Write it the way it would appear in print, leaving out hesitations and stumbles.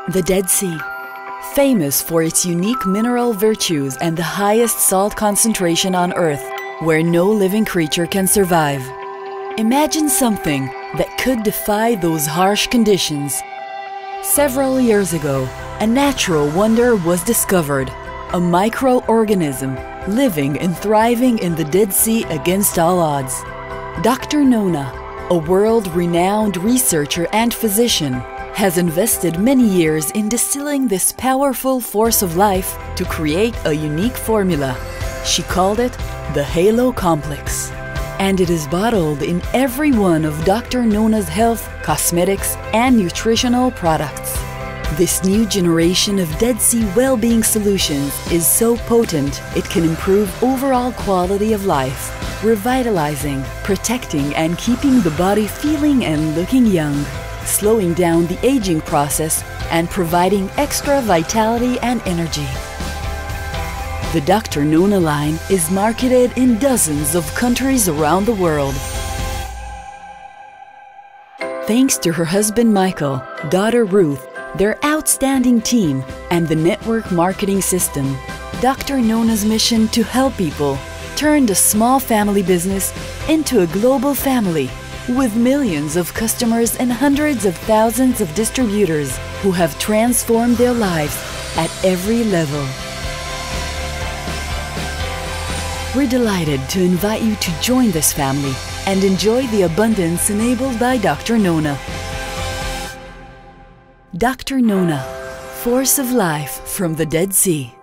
The Dead Sea, famous for its unique mineral virtues and the highest salt concentration on Earth, where no living creature can survive. Imagine something that could defy those harsh conditions. Several years ago, a natural wonder was discovered, a microorganism living and thriving in the Dead Sea against all odds. Dr. Nona, a world-renowned researcher and physician, has invested many years in distilling this powerful force of life to create a unique formula. She called it the Halo Complex. And it is bottled in every one of Dr. Nona's health, cosmetics, and nutritional products. This new generation of Dead Sea well-being solutions is so potent it can improve overall quality of life, revitalizing, protecting, and keeping the body feeling and looking young, slowing down the aging process and providing extra vitality and energy. The Dr. Nona line is marketed in dozens of countries around the world. Thanks to her husband Michael, daughter Ruth, their outstanding team, and the network marketing system, Dr. Nona's mission to help people turned a small family business into a global family with millions of customers and hundreds of thousands of distributors who have transformed their lives at every level. We're delighted to invite you to join this family and enjoy the abundance enabled by Dr. Nona. Dr. Nona, Force of Life from the Dead Sea.